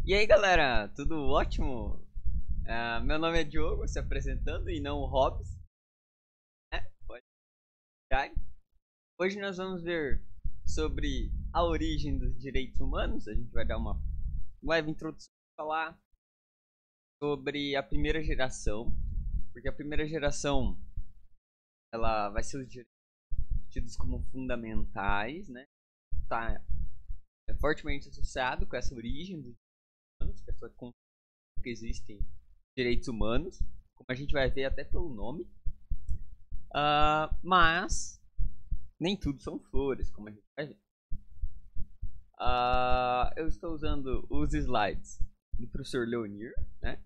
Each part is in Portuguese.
E aí galera, tudo ótimo? Meu nome é Diogo, se apresentando e não o Hobbs, né? Pode ficar. Hoje nós vamos ver sobre a origem dos direitos humanos. A gente vai dar uma leve introdução, falar sobre a primeira geração, porque a primeira geração ela vai ser os direitos tidos como fundamentais, né? Tá fortemente associado com essa origem dos direitos humanos, com essa concepção que existem direitos humanos, como a gente vai ver até pelo nome. Mas nem tudo são flores, como a gente vai ver. Eu estou usando os slides do professor Leonir, né?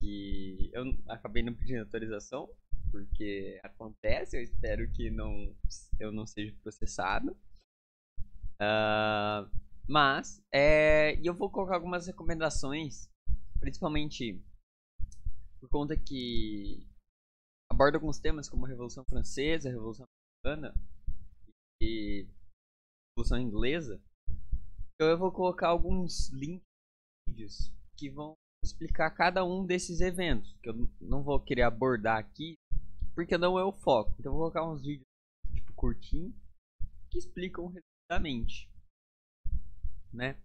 Que eu acabei não pedindo autorização, porque acontece, eu espero que eu não seja processado. E eu vou colocar algumas recomendações, principalmente por conta que aborda alguns temas como a Revolução Francesa, a Revolução Americana e a Revolução Inglesa. Então eu vou colocar alguns links de vídeos que vão explicar cada um desses eventos, que eu não vou querer abordar aqui, porque não é o foco. Então eu vou colocar uns vídeos tipo curtinho que explicam resumidamente, né?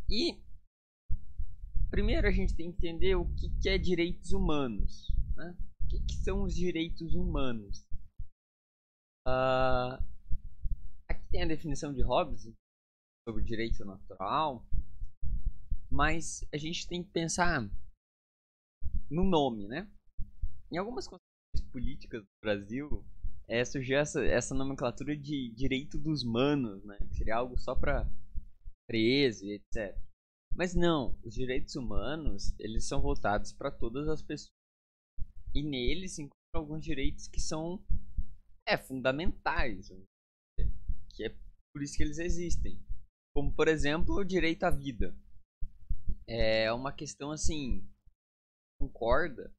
E primeiro a gente tem que entender o que é direitos humanos, né? O que são os direitos humanos? Uh, Aqui tem a definição de Hobbes sobre direito natural, mas a gente tem que pensar no nome, né? Em algumas constituições políticas do Brasil, surgiu essa nomenclatura de direito dos manos, né? Que seria algo só para preso e etc. Mas não, os direitos humanos, eles são voltados para todas as pessoas. E neles se encontram alguns direitos que são fundamentais, que é por isso que eles existem. Como, por exemplo, o direito à vida. É uma questão assim, concorda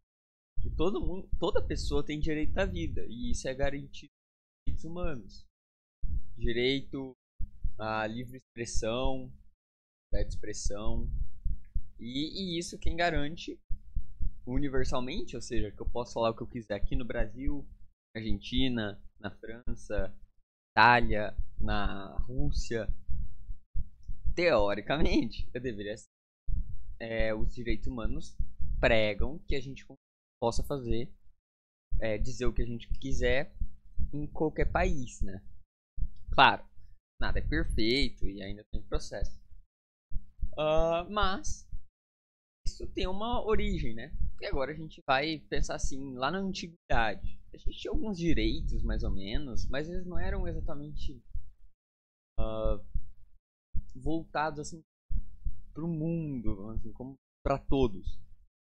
que toda pessoa tem direito à vida, e isso é garantido por direitos humanos. Direito à livre expressão, da expressão, e isso quem garante universalmente, ou seja, que eu posso falar o que eu quiser aqui no Brasil, na Argentina, na França, Itália, na Rússia. Teoricamente, eu deveria os direitos humanos pregam que a gente possa fazer, dizer o que a gente quiser em qualquer país, né? Claro, nada é perfeito e ainda tem processo. Mas isso tem uma origem, né? E agora a gente vai pensar assim, lá na antiguidade, a gente tinha alguns direitos mais ou menos, mas eles não eram exatamente voltados assim para o mundo, assim, como para todos.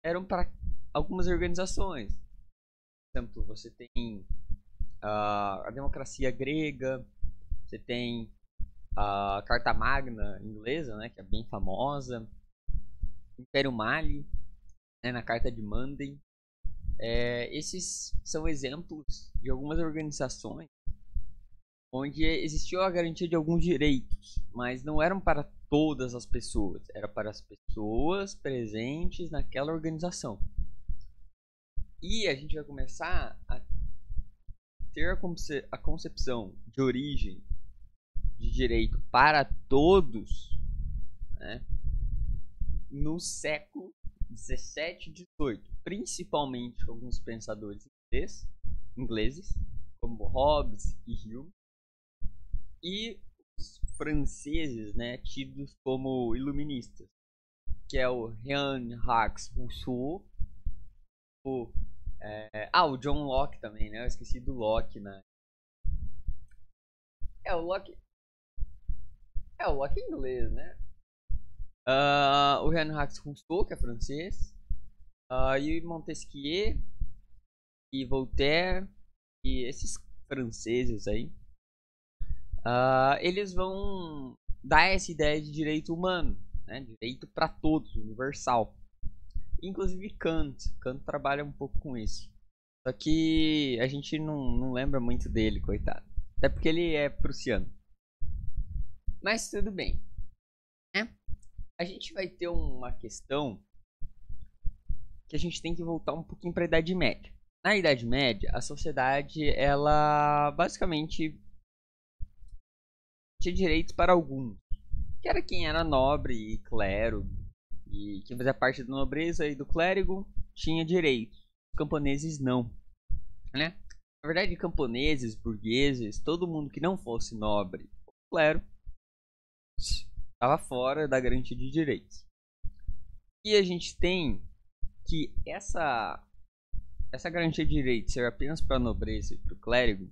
Eram para algumas organizações. Por exemplo, você tem a democracia grega, você tem a Carta Magna inglesa, né, que é bem famosa, Império Mali, né, na Carta de Manden. Esses são exemplos de algumas organizações onde existiu a garantia de alguns direitos, mas não eram para todas as pessoas, era para as pessoas presentes naquela organização. E a gente vai começar a ter a concepção de origem de direito para todos, né, no século 17 e 18, principalmente alguns pensadores ingleses, como Hobbes e Hume, e os franceses, né, tidos como iluministas, que é o Jean-Jacques Rousseau, o John Locke também, né? Eu esqueci do Locke, né? O Locke. O Locke é inglês, né? O Jean-Jacques Rousseau, que é francês. E Montesquieu e Voltaire e esses franceses aí. Eles vão dar essa ideia de direito humano, né? Direito para todos, universal. Inclusive Kant trabalha um pouco com isso. Só que a gente não lembra muito dele, coitado. Até porque ele é prussiano. Mas tudo bem, né? a gente vai ter uma questão que a gente tem que voltar um pouquinho para a Idade Média. Na Idade Média, a sociedade, ela basicamente tinha direitos para alguns, que era quem era nobre e clero, e quem fazia parte da nobreza e do clérigo tinha direitos. Os camponeses não, né? Na verdade, camponeses, burgueses, todo mundo que não fosse nobre ou clero estava fora da garantia de direitos. E a gente tem que essa garantia de direitos ser apenas para a nobreza e para o clérigo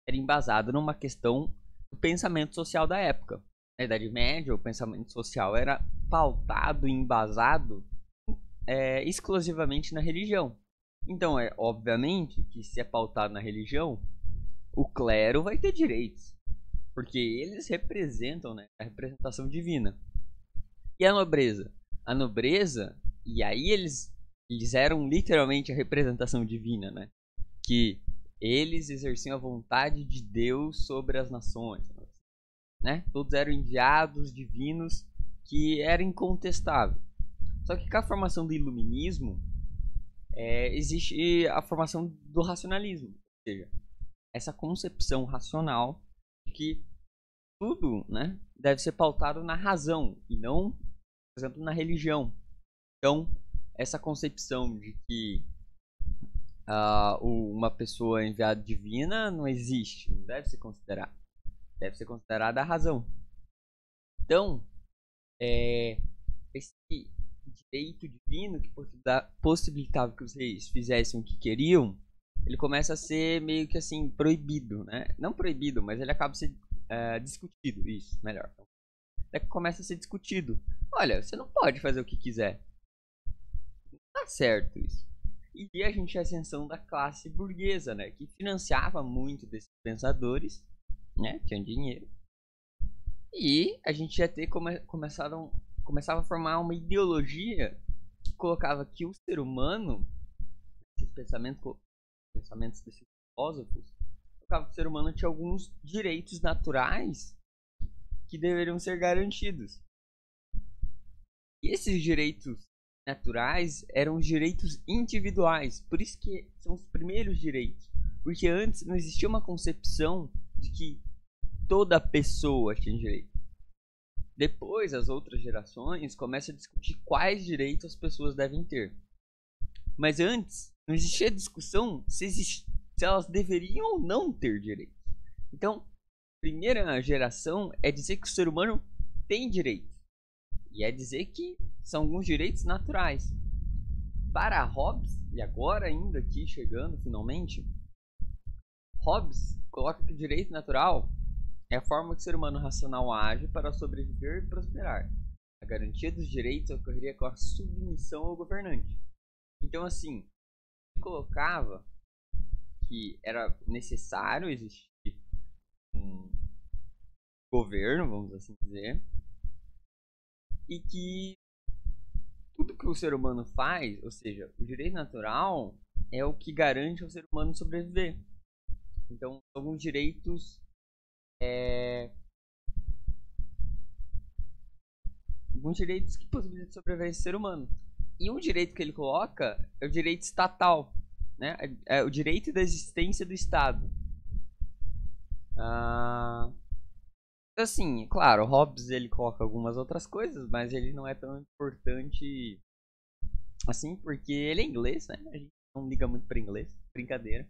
era embasada numa questão do pensamento social da época. Na Idade Média, o pensamento social era pautado e embasado exclusivamente na religião. Então, é obviamente que se é pautado na religião, o clero vai ter direitos, porque eles representam, né, a representação divina. E a nobreza? A nobreza, e aí eles eram literalmente a representação divina, né? Que eles exerciam a vontade de Deus sobre as nações, né? Todos eram enviados divinos, que era incontestável. Só que com a formação do iluminismo, existe a formação do racionalismo, ou seja, essa concepção racional de que tudo, né, deve ser pautado na razão e não, por exemplo, na religião. Então, essa concepção de que uma pessoa enviada divina não existe, não deve ser considerada. Deve ser considerada a razão. Então, esse direito divino que possibilitava que os reis fizessem o que queriam, ele começa a ser meio que assim proibido, né? Não proibido, mas ele acaba sendo discutido, isso, melhor. Até que começa a ser discutido. Olha, você não pode fazer o que quiser. Não tá certo isso. E a gente tinha a ascensão da classe burguesa, né? Que financiava muito desses pensadores, né? Tinha dinheiro. E a gente ia ter começava a formar uma ideologia que colocava que o ser humano, esses pensamentos desses filósofos, colocava que o ser humano tinha alguns direitos naturais que deveriam ser garantidos. E esses direitos naturais eram os direitos individuais, por isso que são os primeiros direitos, porque antes não existia uma concepção de que toda pessoa tinha direito. Depois, as outras gerações começam a discutir quais direitos as pessoas devem ter. Mas antes, não existia discussão se elas deveriam ou não ter direitos. Então, a primeira geração é dizer que o ser humano tem direitos. E é dizer que são alguns direitos naturais. Para Hobbes, e agora ainda aqui chegando finalmente, Hobbes coloca que o direito natural é a forma que o ser humano racional age para sobreviver e prosperar. A garantia dos direitos ocorreria com a submissão ao governante. Então, assim, ele colocava que era necessário existir um governo, vamos assim dizer, e que tudo que o ser humano faz, ou seja, o direito natural é o que garante ao ser humano sobreviver. Então, alguns direitos que possibilitam sobreviver esse ser humano. E um direito que ele coloca é o direito estatal, né? É o direito da existência do Estado. Assim, claro, o Hobbes ele coloca algumas outras coisas, mas ele não é tão importante assim, porque ele é inglês, né? A gente não liga muito para inglês, brincadeira.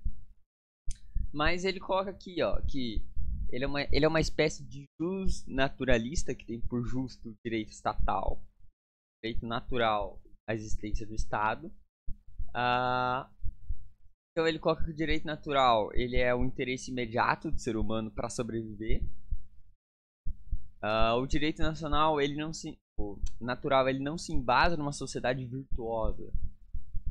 Mas ele coloca aqui, ó, que ele é uma espécie de jus naturalista que tem por justo o direito estatal, direito natural à existência do Estado. Então ele coloca que o direito natural ele é o interesse imediato do ser humano para sobreviver. O direito nacional natural ele não se embasa numa sociedade virtuosa,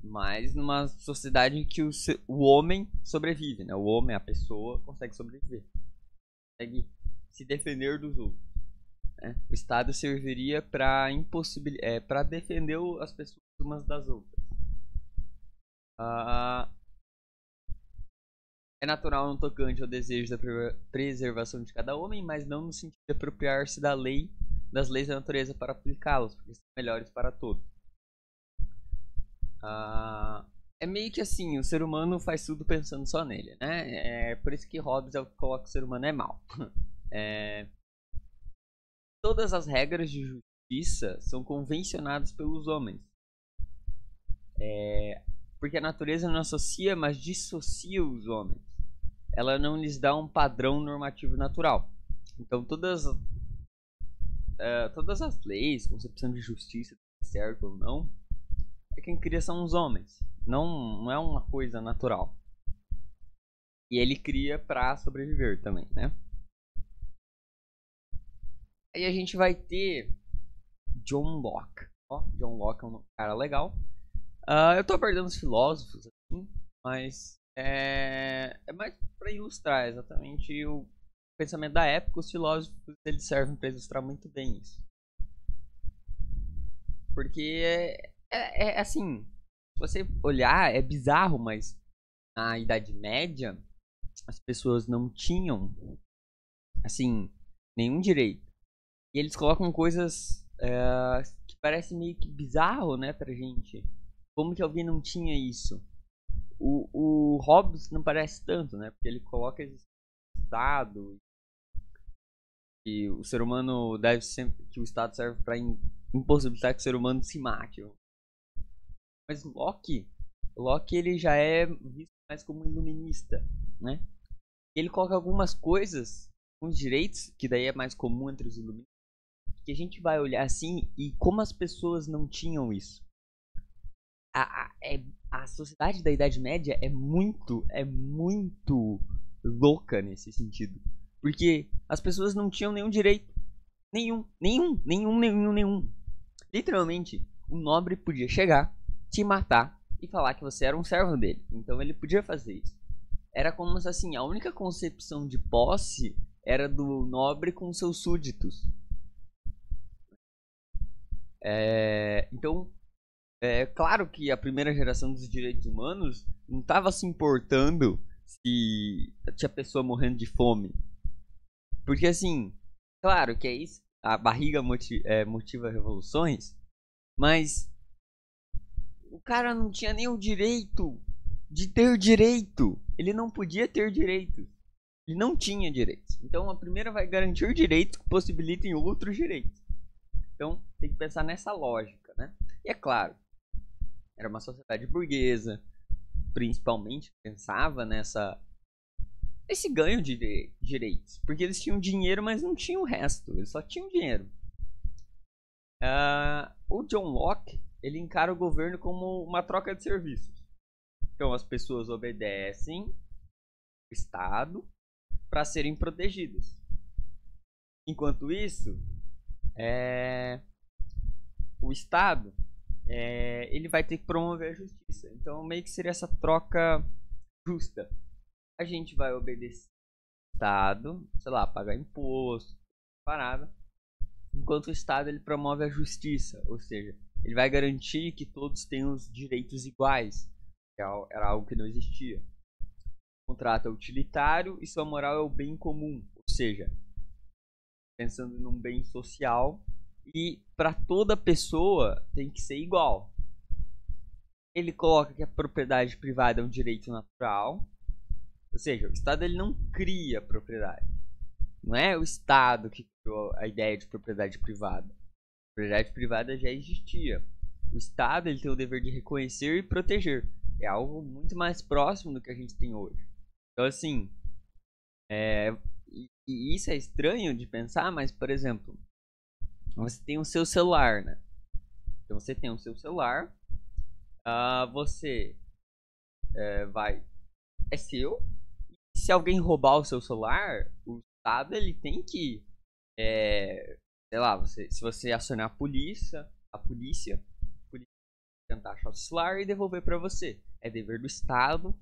mas numa sociedade em que o homem sobrevive, né? O homem, a pessoa, consegue sobreviver, consegue se defender dos outros, né? O Estado serviria para defender as pessoas umas das outras. É natural no tocante ao desejo da preservação de cada homem, mas não no sentido de apropriar-se da lei das leis da natureza para aplicá-las, porque são melhores para todos. É meio que assim, o ser humano faz tudo pensando só nele, né? É por isso que Hobbes é o que coloca que o ser humano é mau. Todas as regras de justiça são convencionadas pelos homens. Porque a natureza não associa, mas dissocia os homens. Ela não lhes dá um padrão normativo natural. Então todas as leis, concepção de justiça, certo ou não, quem cria são os homens. Não é uma coisa natural. E ele cria para sobreviver também, né? Aí a gente vai ter John Locke. John Locke é um cara legal. Eu tô perdendo os filósofos, assim, mas é mais para ilustrar exatamente o pensamento da época. Os filósofos eles servem para ilustrar muito bem isso. Porque assim, se você olhar, é bizarro, mas na Idade Média as pessoas não tinham, assim, nenhum direito. E eles colocam coisas que parecem meio que bizarro, né, pra gente. Como que alguém não tinha isso? O Hobbes não parece tanto, né, porque ele coloca esse Estado, que o ser humano deve sempre, que o Estado serve para impossibilitar que o ser humano se mate. Mas Locke ele já é visto mais como iluminista, né? Ele coloca algumas coisas, uns direitos, que daí é mais comum entre os iluministas, que a gente vai olhar assim e como as pessoas não tinham isso. A sociedade da Idade Média é muito louca nesse sentido. Porque as pessoas não tinham nenhum direito. Nenhum. Literalmente, o nobre podia chegar, te matar e falar que você era um servo dele. Então ele podia fazer isso. Era como se assim, a única concepção de posse era do nobre com seus súditos. Então, é claro que a primeira geração dos direitos humanos não estava se importando se tinha pessoa morrendo de fome. Porque assim, claro que é isso, a barriga motiva revoluções, mas o cara não tinha nem o direito de ter direito. Ele não podia ter direitos. Ele não tinha direitos. Então a primeira vai garantir direitos que possibilitem outros direitos. Então tem que pensar nessa lógica, né? E é claro, era uma sociedade burguesa, principalmente pensava nesse ganho de direitos. Porque eles tinham dinheiro, mas não tinham o resto. Eles só tinham dinheiro. O John Locke, ele encara o governo como uma troca de serviços. Então as pessoas obedecem o Estado para serem protegidas. Enquanto isso, o Estado ele vai ter que promover a justiça. Então meio que seria essa troca justa. A gente vai obedecer o Estado, sei lá, pagar imposto, parada, enquanto o Estado ele promove a justiça, ou seja, ele vai garantir que todos tenham os direitos iguais. Era algo que não existia. O contrato é utilitário e sua moral é o bem comum, ou seja, pensando num bem social e para toda pessoa tem que ser igual. Ele coloca que a propriedade privada é um direito natural, ou seja, o Estado ele não cria propriedade. Não é o Estado que criou a ideia de propriedade privada. A propriedade privada já existia. O Estado ele tem o dever de reconhecer e proteger. É algo muito mais próximo do que a gente tem hoje. Então, assim, e isso é estranho de pensar, mas, por exemplo, você tem o seu celular, né? Então, você tem o seu celular, você é seu. E se alguém roubar o seu celular, o Estado ele tem que, sei lá, se você acionar a polícia tentar achar o celular e devolver para você. É dever do Estado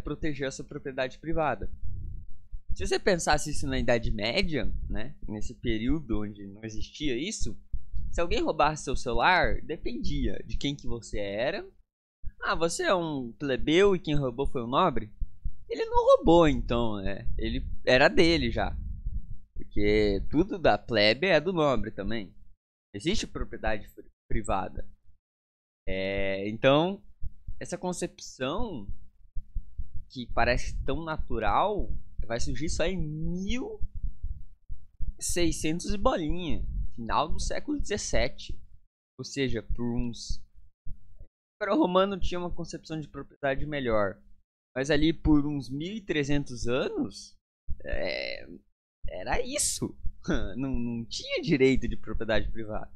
proteger a sua propriedade privada. Se você pensasse isso na Idade Média, né, nesse período onde não existia isso, se alguém roubasse seu celular, dependia de quem que você era. Você é um plebeu e quem roubou foi um nobre? Ele não roubou, então, né? Ele era dele já. Porque tudo da plebe é do nobre também. Existe propriedade privada. Então, essa concepção que parece tão natural vai surgir só em 1600 e bolinha, final do século 17. Ou seja, por uns... O Império Romano tinha uma concepção de propriedade melhor. Mas ali por uns 1300 anos, era isso. Não tinha direito de propriedade privada.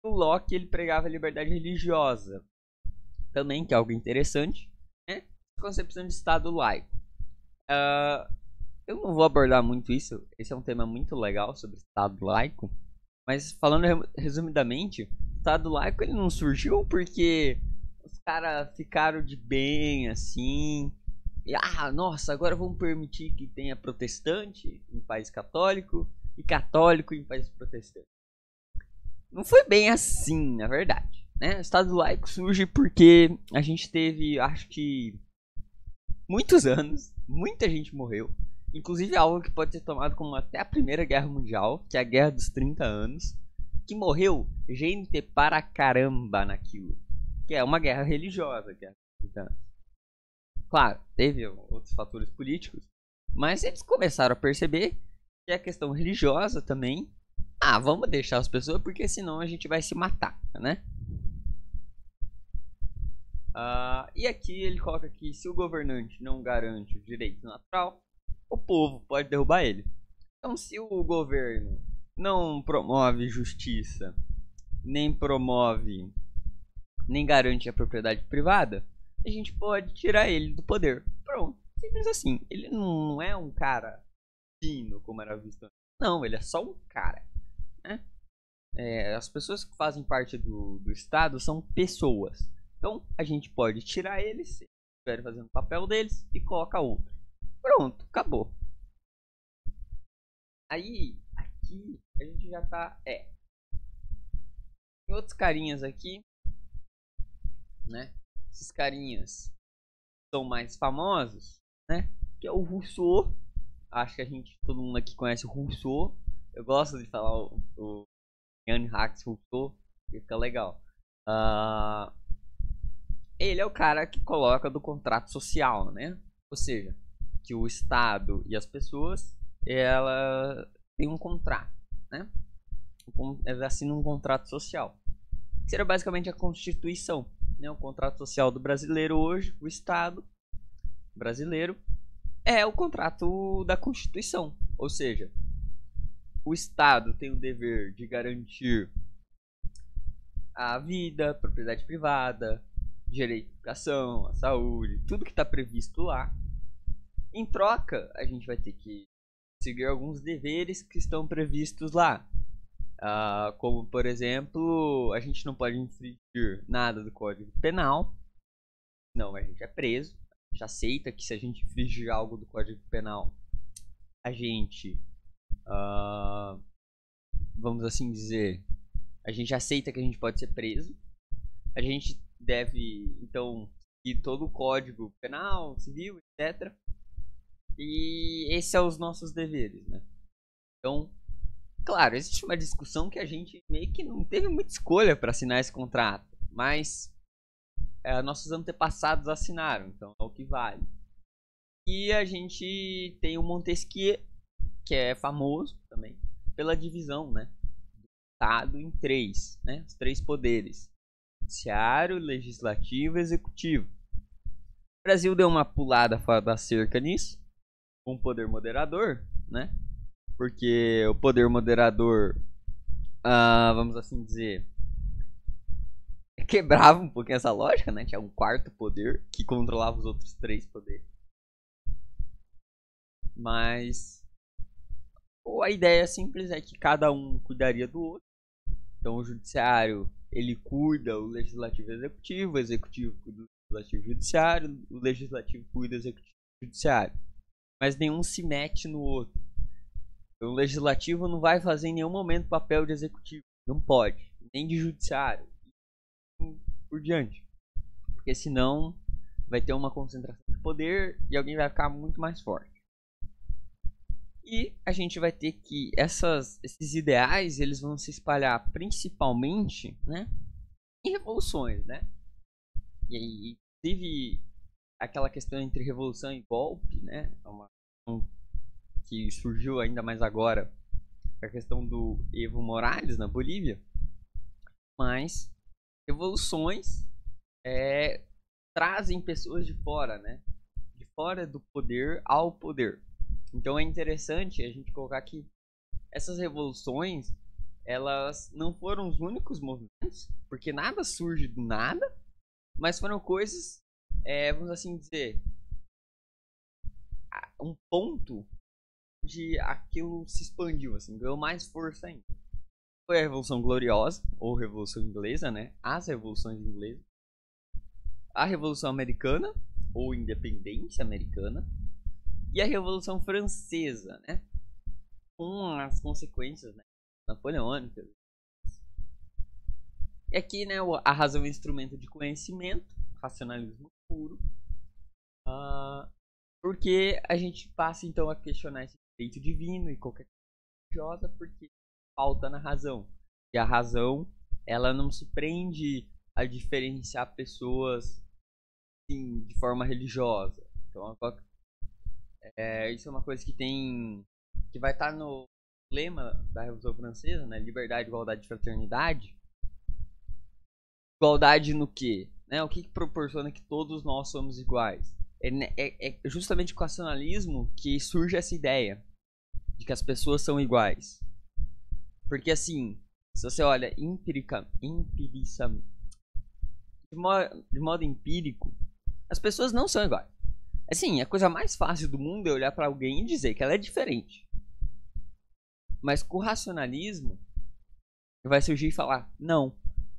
O Locke, ele pregava a liberdade religiosa. Também, que é algo interessante. Né? Concepção de Estado laico. Eu não vou abordar muito isso. Esse é um tema muito legal sobre Estado laico. Mas falando resumidamente, o Estado laico ele não surgiu porque os caras ficaram de bem assim. E, nossa, agora vamos permitir que tenha protestante em país católico e católico em país protestante. Não foi bem assim, na verdade. Né? O Estado laico surge porque a gente teve, acho que, muitos anos, muita gente morreu. Inclusive algo que pode ser tomado como até a Primeira Guerra Mundial, que é a Guerra dos 30 Anos, que morreu gente para caramba naquilo. Que é uma guerra religiosa, Guerra dos 30 Anos. Claro, teve outros fatores políticos, mas eles começaram a perceber que a questão religiosa também... vamos deixar as pessoas porque senão a gente vai se matar, né? E aqui ele coloca que se o governante não garante o direito natural, o povo pode derrubar ele. Então, se o governo não promove justiça, nem garante a propriedade privada, a gente pode tirar ele do poder. Pronto, simples assim. Ele não é um cara fino, como era visto antes. Não, ele é só um cara. Né? As pessoas que fazem parte do Estado são pessoas. Então, a gente pode tirar eles, se estiverem fazendo o papel deles, e coloca outro. Pronto, acabou. Aí, aqui, a gente já tá... Tem outros carinhas aqui, né? Esses carinhas são mais famosos, né? Que é o Rousseau. Acho que todo mundo aqui conhece o Rousseau. Eu gosto de falar o Jean-Jacques Rousseau, que fica legal. Ele é o cara que coloca do contrato social, né? Ou seja, que o Estado e as pessoas, ela tem um contrato, né? Elas assinam um contrato social. Que seria basicamente a Constituição, né? O contrato social do brasileiro hoje, o Estado brasileiro, é o contrato da Constituição. Ou seja, o Estado tem o dever de garantir a vida, a propriedade privada, direito à educação, à saúde, tudo que está previsto lá. Em troca, a gente vai ter que seguir alguns deveres que estão previstos lá. Como, por exemplo, a gente não pode infringir nada do Código Penal. Não, a gente é preso. A gente aceita que se a gente infringir algo do Código Penal, a gente, vamos assim dizer, a gente aceita que a gente pode ser preso. A gente deve, então, seguir todo o Código Penal, Civil, etc. E esses são os nossos deveres, né? Então, claro, existe uma discussão que a gente meio que não teve muita escolha para assinar esse contrato, mas nossos antepassados assinaram, então é o que vale. E a gente tem o Montesquieu, que é famoso também pela divisão, né, do Estado em três, né, os três poderes: judiciário, legislativo e executivo. O Brasil deu uma pulada fora da cerca nisso, com o poder moderador, né? Porque o poder moderador, vamos assim dizer, quebrava um pouquinho essa lógica, né? Tinha um quarto poder que controlava os outros três poderes. Mas a ideia simples é que cada um cuidaria do outro. Então o judiciário, ele cuida o legislativo e o executivo cuida do legislativo e judiciário, o legislativo cuida do executivo e judiciário. Mas nenhum se mete no outro. Então, o legislativo não vai fazer em nenhum momento papel de executivo. Não pode. Nem de judiciário. E por diante. Porque senão vai ter uma concentração de poder e alguém vai ficar muito mais forte. E a gente vai ter que esses ideais eles vão se espalhar principalmente, né, em revoluções, né? E aí teve aquela questão entre revolução e golpe, né? Que surgiu ainda mais agora, a questão do Evo Morales na Bolívia. Mas revoluções trazem pessoas de fora, né? De fora do poder ao poder. Então é interessante a gente colocar que essas revoluções, elas não foram os únicos movimentos, porque nada surge do nada, mas foram coisas, vamos assim dizer, um ponto de aquilo se expandiu, assim, ganhou mais força ainda. Foi a Revolução Gloriosa, ou Revolução Inglesa, né? As revoluções inglesas. A Revolução Americana, ou Independência Americana. E a Revolução Francesa, né? Com as consequências, né, napoleônicas. E aqui, né, a razão é um instrumento de conhecimento, racionalismo puro. Porque a gente passa, então, a questionar esse direito divino e qualquer coisa religiosa, porque falta na razão. E a razão, ela não se prende a diferenciar pessoas assim, de forma religiosa. Então, isso é uma coisa que vai estar no lema da Revolução Francesa, né? Liberdade, igualdade e fraternidade. Igualdade no quê? Né? O que proporciona que todos nós somos iguais? É justamente com o racionalismo que surge essa ideia de que as pessoas são iguais. Porque assim, se você olha de modo empírico, as pessoas não são iguais. Assim, a coisa mais fácil do mundo é olhar para alguém e dizer que ela é diferente. Mas com o racionalismo, vai surgir e falar: não,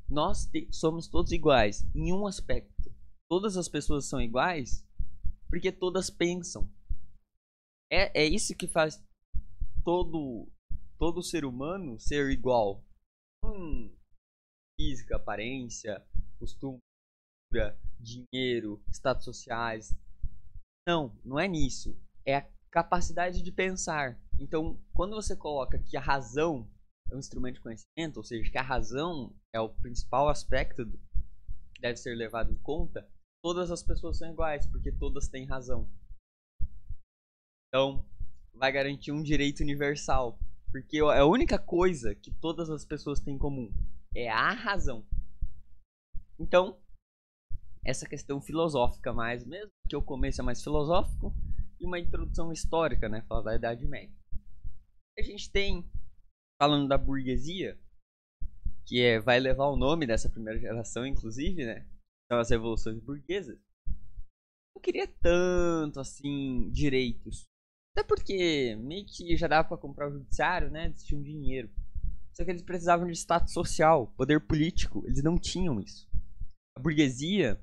nós somos todos iguais em um aspecto. Todas as pessoas são iguais porque todas pensam. É isso que faz todo ser humano ser igual. Física, aparência, costume, dinheiro, status sociais. Não é nisso. É a capacidade de pensar. Então, quando você coloca que a razão é um instrumento de conhecimento, ou seja, que a razão é o principal aspecto que deve ser levado em conta, todas as pessoas são iguais, porque todas têm razão. Então, vai garantir um direito universal, porque a única coisa que todas as pessoas têm em comum é a razão. Então, essa questão filosófica mais mesmo, que o começo é mais filosófico, e uma introdução histórica, né, falar da Idade Média. A gente tem, falando da burguesia, que vai levar o nome dessa primeira geração, inclusive, né, são as revoluções burguesas. Não queria tanto, assim, direitos. Até porque meio que já dava para comprar o judiciário, né, eles tinham dinheiro. Só que eles precisavam de status social, poder político, eles não tinham isso. A burguesia,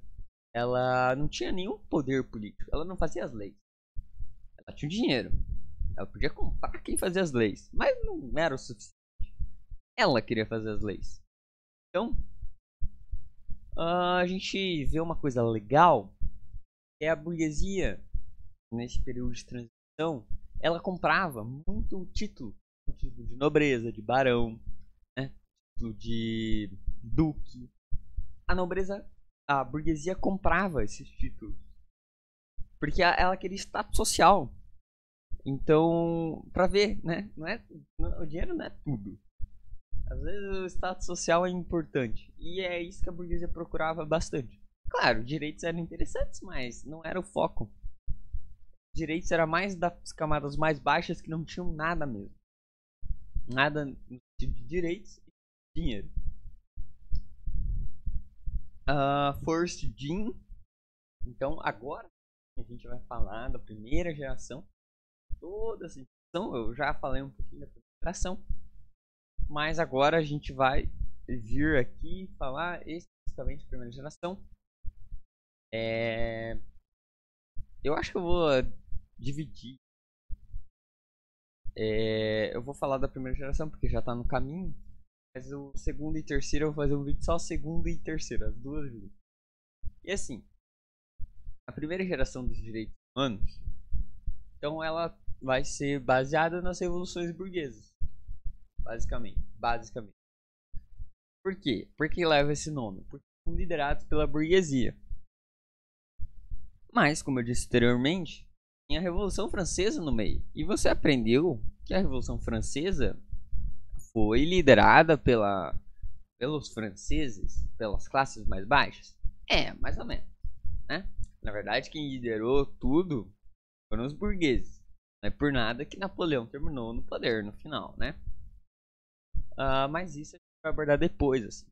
ela não tinha nenhum poder político, ela não fazia as leis. Ela tinha dinheiro, ela podia comprar quem fazia as leis, mas não era o suficiente. Ela queria fazer as leis. Então, a gente vê uma coisa legal, é a burguesia, nesse período de transição, ela comprava muito título de nobreza, de barão, né? Título de duque. A burguesia comprava esses títulos porque ela queria status social. Então, pra ver, né? O dinheiro não é tudo. Às vezes o status social é importante. E é isso que a burguesia procurava bastante. Claro, direitos eram interessantes, mas não era o foco. Direitos era mais das camadas mais baixas que não tinham nada mesmo. Nada no sentido de direitos e dinheiro. First Gen. Então agora a gente vai falar da primeira geração. Toda essa geração, eu já falei um pouquinho da primeira geração. Mas agora a gente vai vir aqui falar especificamente da primeira geração. Eu acho que eu vou dividir. Eu vou falar da primeira geração porque já tá no caminho. Mas o segundo e terceiro eu vou fazer um vídeo só segundo e terceiro, as duas juntas. E assim, a primeira geração dos direitos humanos, então ela vai ser baseada nas revoluções burguesas, basicamente. Por quê? Por que leva esse nome? Porque são liderados pela burguesia. Mas, como eu disse anteriormente, tem a Revolução Francesa no meio. E você aprendeu que a Revolução Francesa foi liderada pelos franceses, pelas classes mais baixas? Mais ou menos, né? Na verdade, quem liderou tudo foram os burgueses. Não é por nada que Napoleão terminou no poder no final, né? Mas isso a gente vai abordar depois, assim.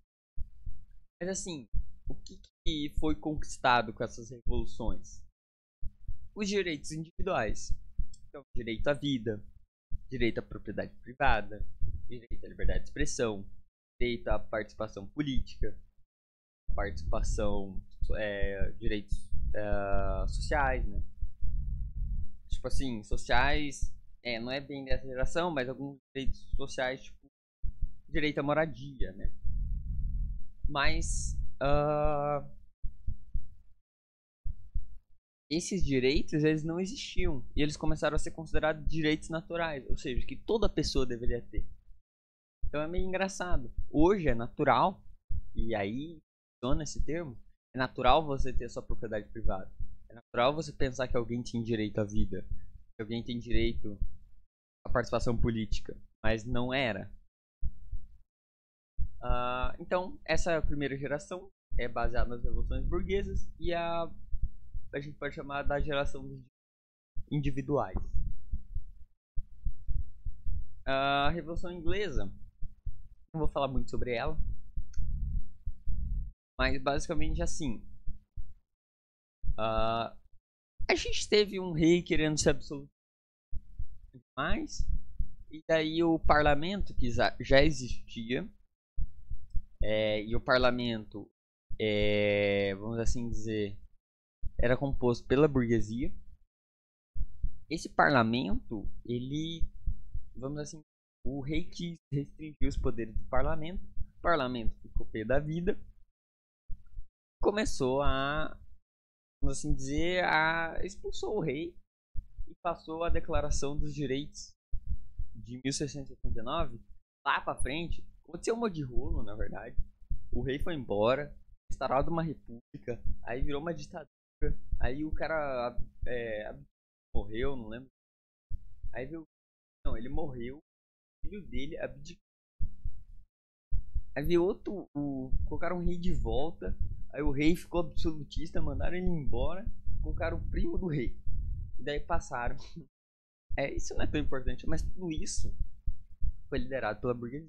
Mas assim, o que foi conquistado com essas revoluções? Os direitos individuais. Então, direito à vida, direito à propriedade privada, direito à liberdade de expressão, direito à participação política, direitos sociais, né? Tipo assim, sociais, não é bem dessa geração, mas alguns direitos sociais, tipo, direito à moradia, né? Mas esses direitos, eles não existiam. E eles começaram a ser considerados direitos naturais. Ou seja, que toda pessoa deveria ter. Então é meio engraçado. Hoje é natural, e aí funciona esse termo, é natural você ter sua propriedade privada. É natural você pensar que alguém tem direito à vida. Que alguém tem direito à participação política. Mas não era. Então, essa primeira geração é baseada nas revoluções burguesas e a gente pode chamar da geração dos individuais. A Revolução Inglesa, não vou falar muito sobre ela, mas basicamente assim, a gente teve um rei querendo ser absoluto demais, e daí o parlamento, que já existia, e o parlamento, vamos assim dizer, era composto pela burguesia. Esse parlamento, ele, vamos assim, o rei quis restringir os poderes do parlamento. O parlamento ficou pé da vida. Começou vamos assim dizer, expulsou o rei e passou a Declaração dos Direitos de 1689. Lá pra frente, aconteceu um monte de rolo, na verdade. O rei foi embora, instaurado uma república, aí virou uma ditadura. Aí o cara morreu, não lembro. Aí viu. Não, ele morreu. O filho dele abdicou. Aí veio colocaram o rei de volta. Aí o rei ficou absolutista, mandaram ele embora. Colocaram o primo do rei. E daí passaram. Isso não é tão importante, mas tudo isso foi liderado pela burguesia.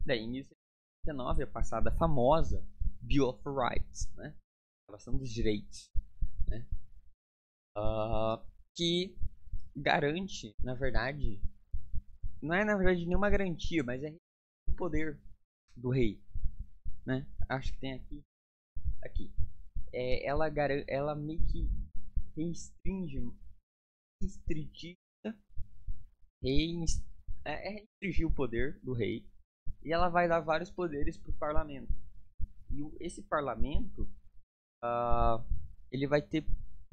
Daí em 1689 é passada a famosa Bill of Rights, né? Declaração dos Direitos, né? Que garante, na verdade, não é na verdade nenhuma garantia, mas é o poder do rei, né? Acho que tem aqui. Ela meio que restringir o poder do rei, e ela vai dar vários poderes para o parlamento. E esse parlamento, ele vai ter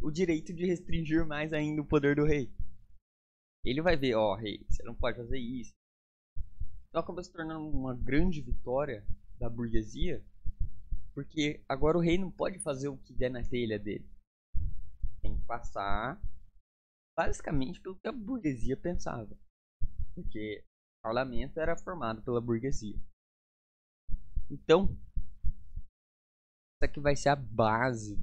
o direito de restringir mais ainda o poder do rei. Ele vai ver, rei, você não pode fazer isso. Então acaba se tornando uma grande vitória da burguesia, porque agora o rei não pode fazer o que der na telha dele. Tem que passar basicamente pelo que a burguesia pensava, porque o parlamento era formado pela burguesia. Então, essa aqui vai ser a base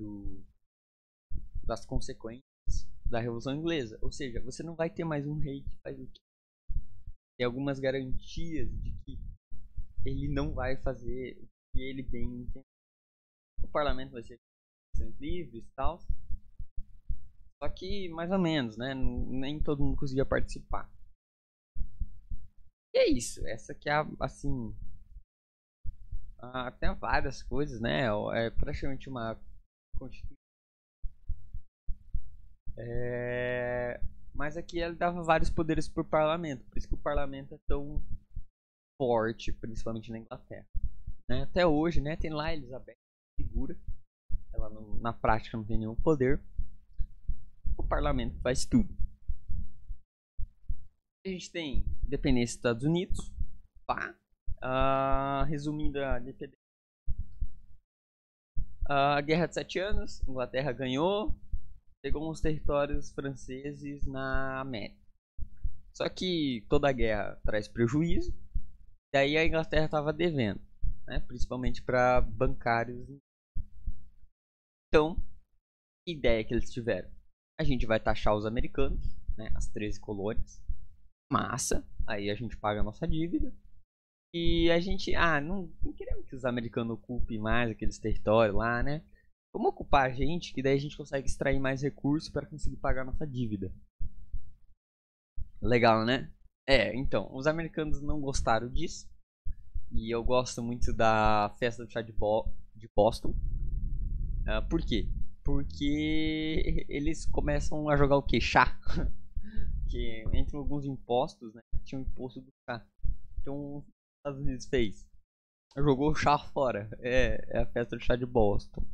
das consequências da Revolução Inglesa. Ou seja, você não vai ter mais um rei que faz o que tem algumas garantias de que ele não vai fazer o que ele bem entende. O parlamento vai ser livres e tal. Só que mais ou menos, né? Nem todo mundo conseguia participar. E é isso. Essa aqui é assim. Tem várias coisas, né? É praticamente uma constituição. Mas aqui ele dava vários poderes pro parlamento. Por isso que o parlamento é tão forte, principalmente na Inglaterra, né? Até hoje, né? Tem lá a Elizabeth, figura. Ela na prática não tem nenhum poder. O parlamento faz tudo. A gente tem independência dos Estados Unidos, pá. Resumindo a independência. A Guerra de 7 Anos, Inglaterra ganhou, pegou uns territórios franceses na América. Só que toda guerra traz prejuízo, daí a Inglaterra estava devendo, né? Principalmente para bancários. Então, que ideia que eles tiveram? A gente vai taxar os americanos, né? As 13 colônias, massa, aí a gente paga a nossa dívida. E a gente, não queremos que os americanos ocupem mais aqueles territórios lá, né? Vamos ocupar a gente, que daí a gente consegue extrair mais recursos para conseguir pagar a nossa dívida. Legal, né? Então, os americanos não gostaram disso. E eu gosto muito da festa do chá de Boston. Por quê? Porque eles começam a jogar o quê? Chá. Que entre alguns impostos, né? Tinha um imposto do chá. Então, os Estados Unidos fez? Jogou o chá fora. É a festa do chá de Boston,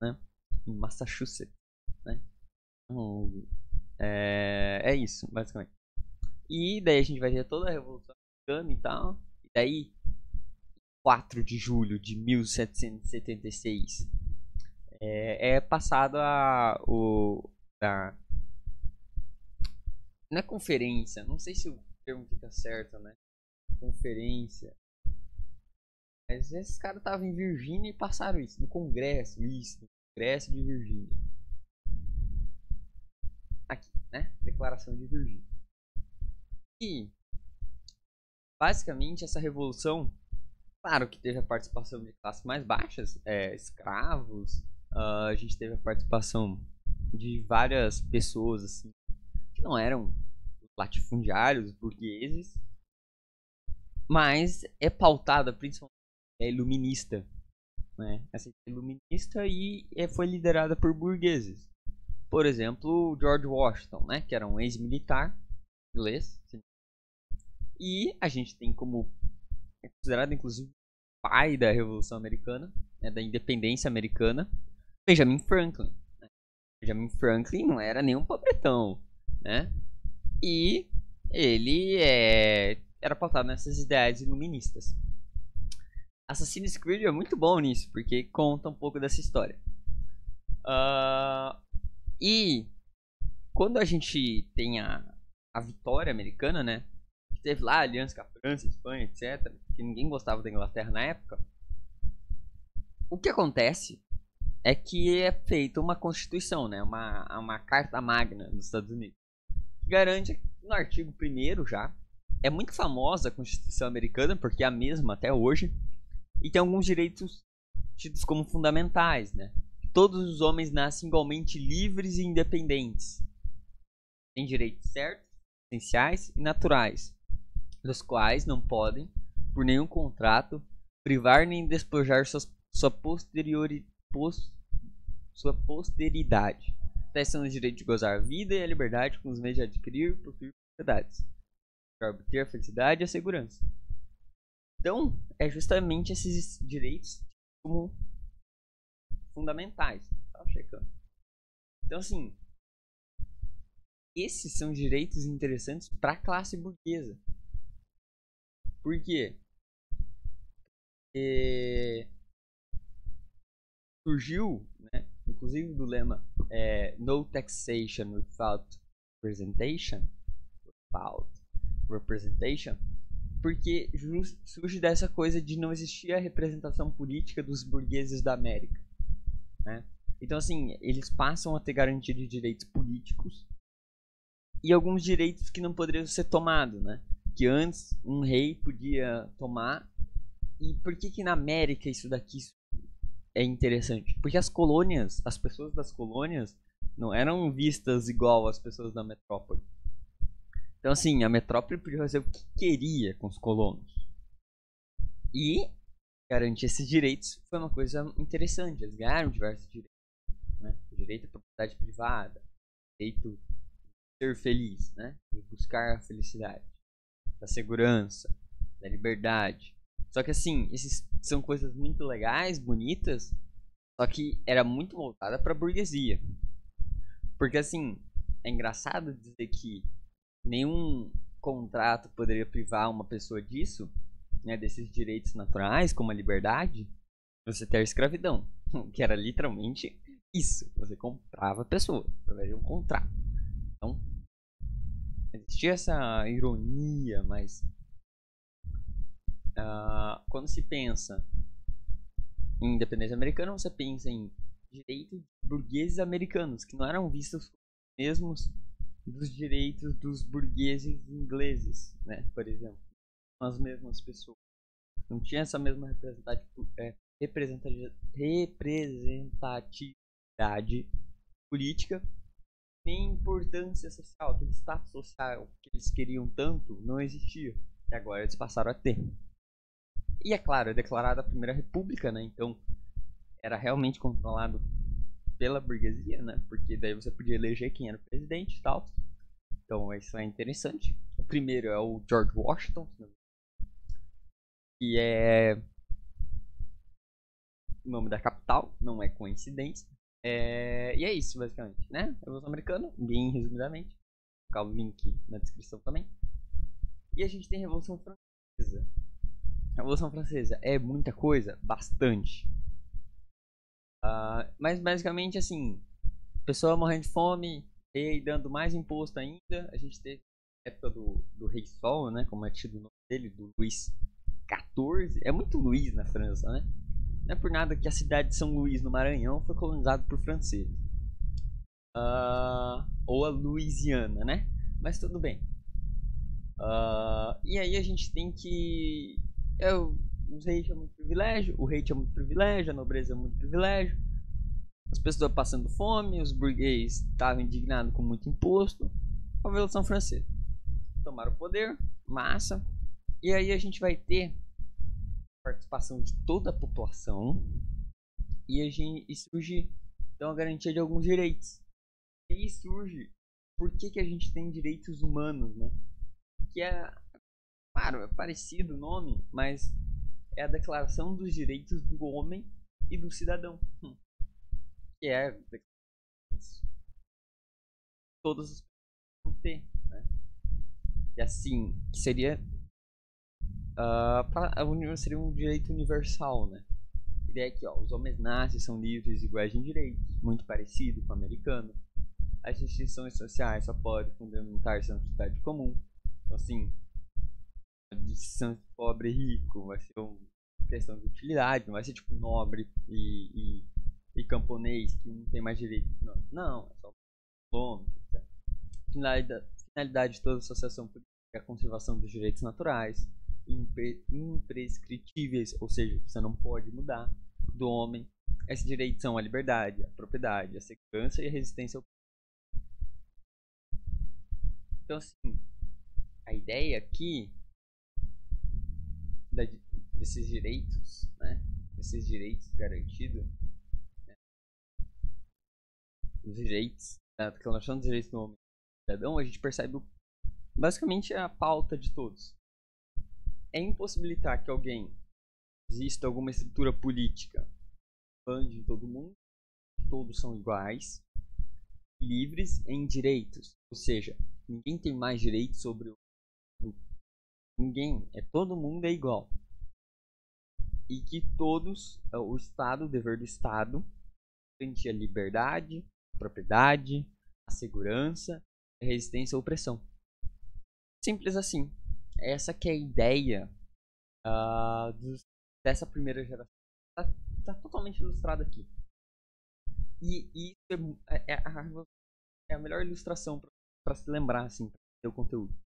né? Em Massachusetts, né? É isso, basicamente. E daí a gente vai ter toda a Revolução Americana e tal. E daí, 4 de julho de 1776, passado não é conferência, não sei se o termo fica certo, né? Conferência. Mas esses caras estavam em Virgínia e passaram isso. No Congresso, no Congresso de Virgínia. Aqui, né? Declaração de Virgínia. E, basicamente, essa revolução, claro que teve a participação de classes mais baixas, escravos, a gente teve a participação de várias pessoas, assim, que não eram latifundiários, burgueses, mas é pautada principalmente, iluminista, né? Essa é iluminista e foi liderada por burgueses. Por exemplo, George Washington, né? Que era um ex-militar inglês. E a gente tem como, considerado inclusive pai da Revolução Americana, né, da independência americana, Benjamin Franklin. Né? Benjamin Franklin não era nenhum pobretão, né? E ele era pautado nessas ideias iluministas. Assassin's Creed é muito bom nisso, porque conta um pouco dessa história. E quando a gente tem a vitória americana, né? Que teve lá a aliança com a França, Espanha, etc. Que ninguém gostava da Inglaterra na época. O que acontece é que é feita uma constituição, né? Uma carta magna dos Estados Unidos. Que garante, no artigo 1º já, é muito famosa a Constituição americana, porque é a mesma até hoje. E tem alguns direitos tidos como fundamentais, né? Todos os homens nascem igualmente livres e independentes. Têm direitos certos, essenciais e naturais, dos quais não podem, por nenhum contrato, privar nem despojar sua posteridade. Tais são os direitos de gozar a vida e a liberdade com os meios de adquirir e possuir propriedades, para obter a felicidade e a segurança. Então, é justamente esses direitos como fundamentais. Tá checando. Então, assim, esses são direitos interessantes para a classe burguesa. Por quê? Surgiu, né, inclusive do lema No Taxation Without Representation, porque surge dessa coisa de não existir a representação política dos burgueses da América, né? Então, assim, eles passam a ter garantia de direitos políticos e alguns direitos que não poderiam ser tomados, né? Que antes um rei podia tomar. E por que na América isso daqui é interessante? Porque as colônias, as pessoas das colônias não eram vistas igual às pessoas da metrópole. Então, assim, a metrópole podia fazer o que queria com os colonos. E garantir esses direitos foi uma coisa interessante. Eles ganharam diversos direitos, né? O direito à propriedade privada, o direito de ser feliz, né? De buscar a felicidade, da segurança, da liberdade. Só que, assim, esses são coisas muito legais, bonitas, só que era muito voltada para a burguesia. Porque, assim, é engraçado dizer que nenhum contrato poderia privar uma pessoa disso, né, desses direitos naturais, como a liberdade, você ter a escravidão, que era literalmente isso. Você comprava a pessoa através de um contrato. Então, existia essa ironia, mas quando se pensa em independência americana, você pensa em direitos burgueses americanos, que não eram vistos como os mesmos dos direitos dos burgueses ingleses, né? Por exemplo, as mesmas pessoas. Não tinha essa mesma representatividade política, nem importância social. Aquele status social que eles queriam tanto não existia. E agora eles passaram a ter. E é claro, é declarada a Primeira República, né? Então era realmente controlado pela burguesia, né? Porque daí você podia eleger quem era o presidente e tal. Então isso é interessante. O primeiro é o George Washington, que é o nome da capital, não é coincidência. E é isso, basicamente, né? Revolução Americana, bem resumidamente. Vou colocar o link na descrição também. E a gente tem a Revolução Francesa. A Revolução Francesa é muita coisa? Bastante. Mas basicamente assim, pessoa morrendo de fome, rei dando mais imposto ainda. A gente teve a época do Rei Sol, né? Como é tido o nome dele, do Luís XIV. É muito Luís na França, né? Não é por nada que a cidade de São Luís, no Maranhão, foi colonizada por franceses. Ou a Louisiana, né? Mas tudo bem. E aí a gente tem que... os reis tinham muito privilégio, o rei tinha muito privilégio, a nobreza tinha muito privilégio. As pessoas passando fome, os burgueses estavam indignados com muito imposto. A Revolução Francesa. Tomaram o poder, massa. E aí a gente vai ter participação de toda a população e surge então a garantia de alguns direitos. E aí surge por que a gente tem direitos humanos, né? Que é, claro, é parecido o nome, mas é a Declaração dos Direitos do Homem e do Cidadão, que é todas as pessoas vão ter, né? E assim, que seria seria um direito universal, né? A ideia é que os homens nascem, são livres e iguais em direitos, muito parecido com o americano. As instituições sociais só podem fundamentar-se na sociedade comum. Então, assim, a distinção de pobre e rico vai ser uma questão de utilidade, não vai ser tipo nobre e camponês que não tem mais direito. Não, é só nome. Finalidade de toda associação política é a conservação dos direitos naturais, imprescritíveis, ou seja, você não pode mudar, do homem. Esses direitos são a liberdade, a propriedade, a segurança e a resistência ao... Então, assim, a ideia aqui desses direitos, né? Esses direitos garantidos, né? Os direitos, a Declaração dos Direitos do Homem e do Cidadão, a gente percebe basicamente a pauta de todos. É impossibilitar que alguém exista alguma estrutura política bande em todo mundo, todos são iguais, livres em direitos, ou seja, ninguém tem mais direitos sobre o outro. Ninguém, todo mundo é igual. E que todos, o Estado, o dever do Estado, garantir a liberdade, a propriedade, a segurança, a resistência à opressão. Simples assim. Essa que é a ideia dessa primeira geração. Tá totalmente ilustrado aqui. E isso é a melhor ilustração para se lembrar, assim, para ter o conteúdo.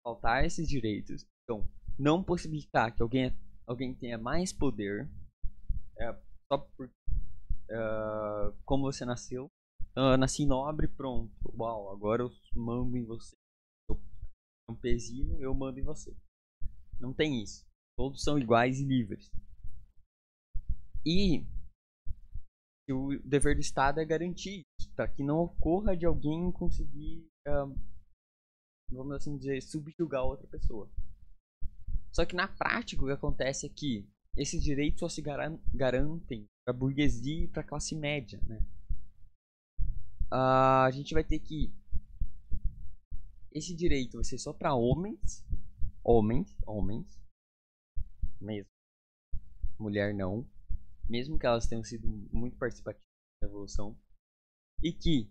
Faltar esses direitos. Então, não possibilitar que alguém tenha mais poder só por como você nasceu. Eu nasci nobre, pronto. Uau, agora eu mando em você. Eu sou um campesino, eu mando em você. Não tem isso. Todos são iguais e livres. E o dever do Estado é garantir isso, para que não ocorra de alguém conseguir, vamos assim dizer, subjugar outra pessoa. Só que na prática o que acontece é que esses direitos só se garantem para a burguesia e para a classe média, né? A gente vai ter que esse direito vai ser só para homens, homens mesmo, mulher não, mesmo que elas tenham sido muito participativas na revolução, e que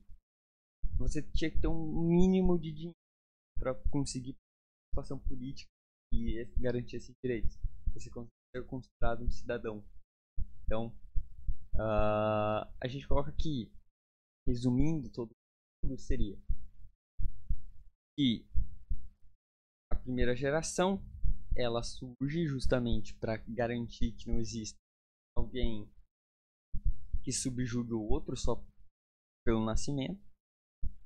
você tinha que ter um mínimo de dinheiro para conseguir participação política e garantir esses direitos. Você ser considerado um cidadão. Então, a gente coloca aqui, resumindo tudo seria que a primeira geração ela surge justamente para garantir que não exista alguém que subjugue o outro só pelo nascimento,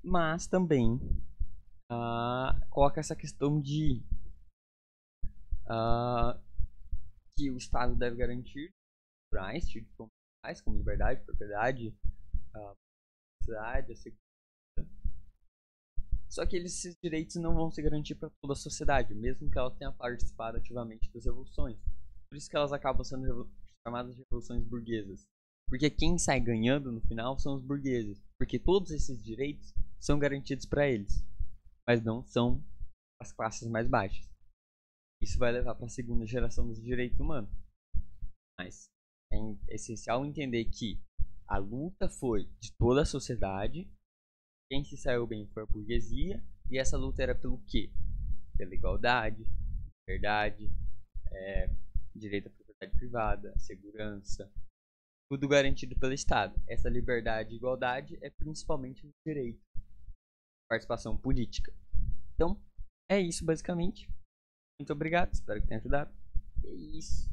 mas também coloca essa questão de que o Estado deve garantir direitos fundamentais como liberdade, propriedade, cidade, a segurança. Só que esses direitos não vão se garantir para toda a sociedade, mesmo que ela tenha participado ativamente das revoluções. Por isso que elas acabam sendo chamadas de revoluções burguesas. Porque quem sai ganhando no final são os burgueses. Porque todos esses direitos são garantidos para eles, mas não são as classes mais baixas. Isso vai levar para a segunda geração dos direitos humanos. Mas é essencial entender que a luta foi de toda a sociedade. Quem se saiu bem foi a burguesia. E essa luta era pelo quê? Pela igualdade, liberdade, direito à propriedade privada, segurança. Tudo garantido pelo Estado. Essa liberdade e igualdade é principalmente um direito. Participação política. Então, é isso basicamente. Muito obrigado. Espero que tenha ajudado. É isso.